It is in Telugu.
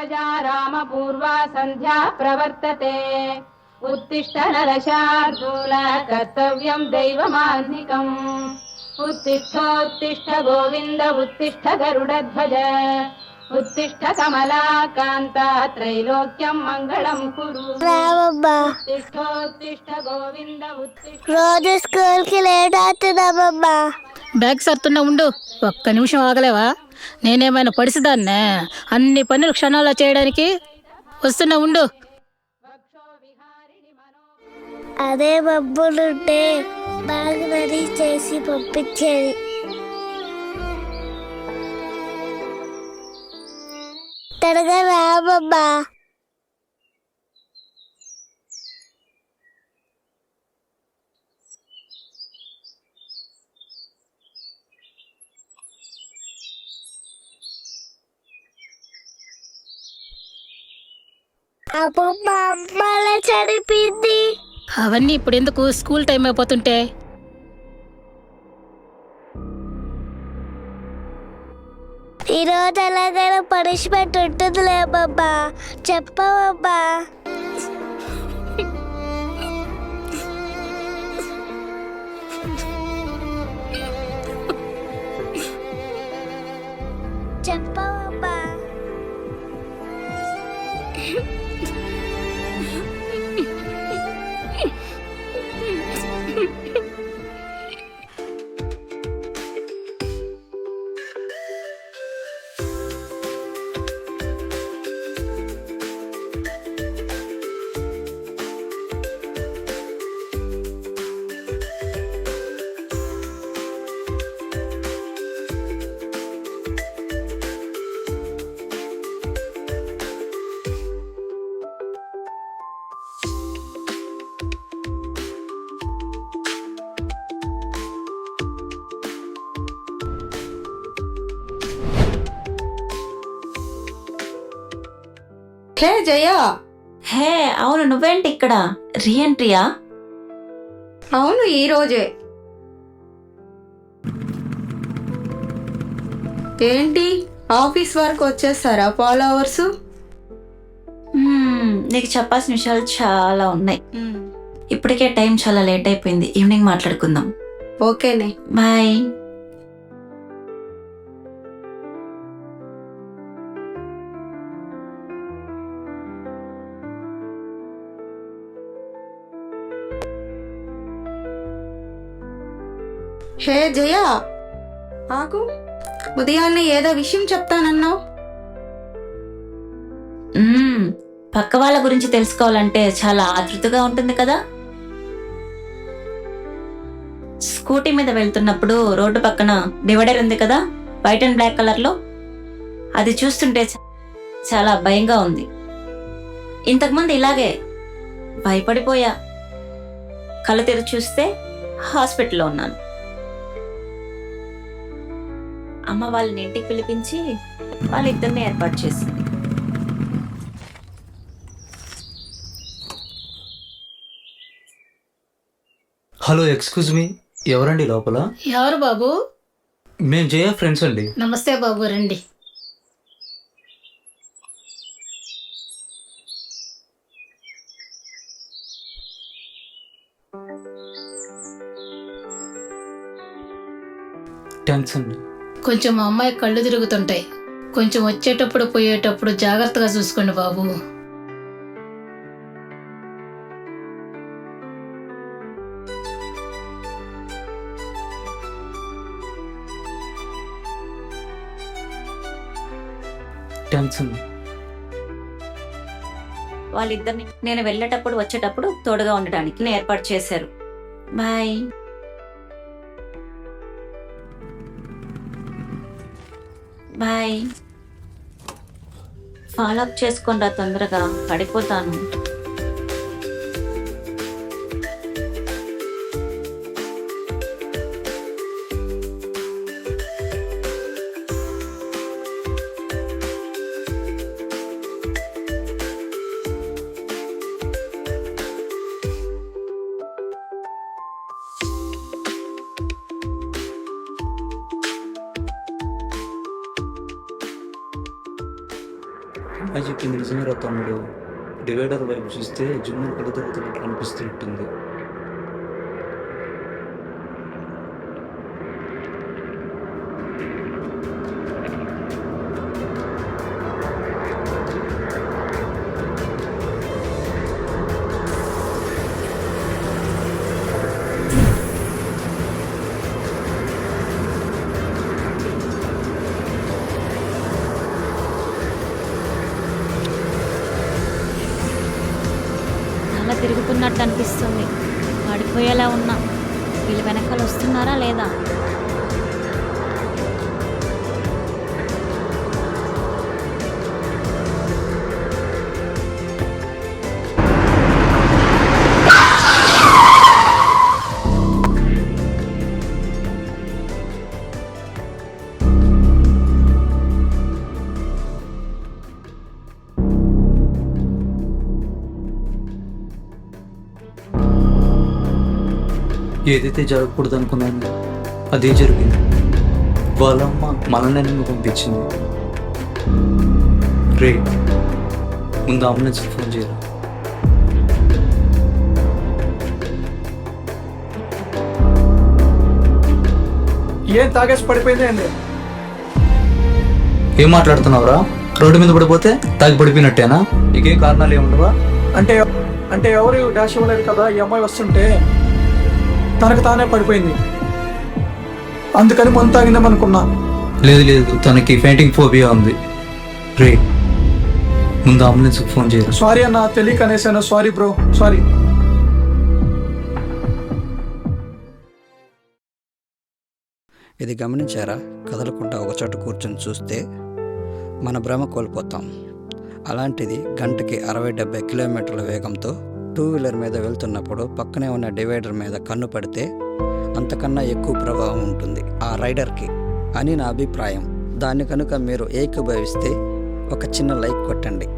उत्तिष्ठद्वादशा रामपूर्वा सन्ध्या प्रवर्तते उत्तिष्ठ नरशार्दूल कर्तव्यं दैवमान्निकम् उत्तिष्ठोत्तिष्ठ गोविन्द उत्तिष्ठ गरुडध्वज उत्तिष्ठ कमलाकान्ता त्रैलोक्यं मङ्गलं कुरु उत्तिष्ठोत्तिष्ठ गोविन्द उत्तिष्ठ రోజు స్కూల్ కి లేట్ అవుతుందమ్మా. బ్యాగ్ సర్తున్నా ఉండు, ఒక్క నిమిషం ఆగలేవా? నేనేమైనా పడిసిదాన్నే అన్ని పనులు క్షణాల్లో చేయడానికి? వస్తున్నా ఉండు. అదే మబ్బులుంటే బాగా రెడీ చేసి పంపించేది. త్వరగా రామమ్మా. అమ్మమ్మ అమ్మాల చనిపోయింది. అవన్నీ ఇప్పుడు ఎందుకు? స్కూల్ టైం అయిపోతుంటే. ఈరోజు ఎలాగైనా పనిష్మెంట్ ఉంటుందిలేమమ్మా, చెప్పవమ్మా. చెప్పవమ్మా. హే జయ. హే అవును, నువ్వేంటి ఇక్కడ? రీఎంట్రీయా? అవును, ఈ రోజే. ఏంటి ఆఫీస్ వరకు వచ్చేస్తారా ఫాలోవర్స్? నీకు చెప్పాల్సిన విషయాలు చాలా ఉన్నాయి. ఇప్పటికే టైం చాలా లేట్ అయిపోయింది, ఈవినింగ్ మాట్లాడుకుందాం. ఓకేనే, బాయ్. హే జయ, ఆగు. ఉదయాన్నే ఏదో విషయం చెప్తానన్నావు. పక్క వాళ్ళ గురించి తెలుసుకోవాలంటే చాలా ఆతృతగా ఉంటుంది కదా. స్కూటీ మీద వెళ్తున్నప్పుడు రోడ్డు పక్కన డివైడర్ ఉంది కదా, వైట్ అండ్ బ్లాక్ కలర్ లో. అది చూస్తుంటే చాలా భయంగా ఉంది. ఇంతకుముందు ఇలాగే భయపడిపోయా. కళ్ళు తెరిచి చూస్తే హాస్పిటల్లో ఉన్నాను. అమ్మ వాళ్ళని ఇంటికి పిలిపించి వాళ్ళిద్దరిని ఏర్పాటు చేసింది. హలో, ఎక్స్క్యూజ్ మీ, ఎవరండి లోపల? ఎవరు బాబు? మేము జయ ఫ్రెండ్స్ అండి. నమస్తే బాబు, రండి. థ్యాంక్స్ అండి. కొంచెం మా అమ్మాయి కళ్ళు తిరుగుతుంటాయి, కొంచెం వచ్చేటప్పుడు పోయేటప్పుడు జాగ్రత్తగా చూసుకోండి బాబు. థ్యాంక్స్ అండి. వాళ్ళిద్దరిని నేను వెళ్ళేటప్పుడు వచ్చేటప్పుడు తోడుగా ఉండడానికి ఏర్పాటు చేశారు. బాయ్. బాయ్. ఫాలో అప్ చేసుకోండి తొందరగా, పడిపోతాను. అమ్మాయి చెప్పింది నిజమేరా తమ్ముడు. డివైడర్ వైపు చూస్తే జున్ను కళ్ళు తిరుగుతున్నట్లు అనిపిస్తున్నట్టుంది. అలా తిరుగుతున్నట్టు అనిపిస్తుంది. పడిపోయేలా ఉన్నా. వీళ్ళు వెనకాల వస్తున్నారా లేదా? ఏదైతే జరగకూడదు అనుకున్నాను అదే జరిగింది. వాళ్ళమ్మ మనల్ని పంపించింది. రే, ముందు అంబులెన్స్కి ఫోన్ చేయరా. ఏం తాగేసి పడిపోయిందే అండి? ఏం మాట్లాడుతున్నావురా? రోడ్డు మీద పడిపోతే తాగి పడిపోయినట్టేనా? నీకేం కారణాలు ఏముండవా? అంటే అంటే ఎవరు డాష్ ఇవ్వలేదు కదా. ఈ అమ్మాయి వస్తుంటే తనకు తానే పడిపోయింది. అందుకని మందు తాగిందేమనుకున్నా. లేదు లేదు, తనకి ఫెయింటింగ్ ఫోబియా ఉంది. రే, ముందు అంబులెన్స్కి ఫోన్ చేయరా. సారీ అన్న, తెలియక అనేసాను. Sorry bro, sorry. ఇది గమనించారా? కదలకుండా ఒకచోట కూర్చొని చూస్తే మన భ్రమ కోల్పోతాం. అలాంటిది గంటకి 60-70 కిలోమీటర్ల వేగంతో 2-వీలర్ మీద వెళ్తున్నప్పుడు పక్కనే ఉన్న డివైడర్ మీద కన్ను పడితే అంతకన్నా ఎక్కువ ప్రభావం ఉంటుంది ఆ రైడర్కి అని నా అభిప్రాయం. దాన్ని కనుక మీరు ఏకీభవిస్తే ఒక చిన్న లైక్ కొట్టండి.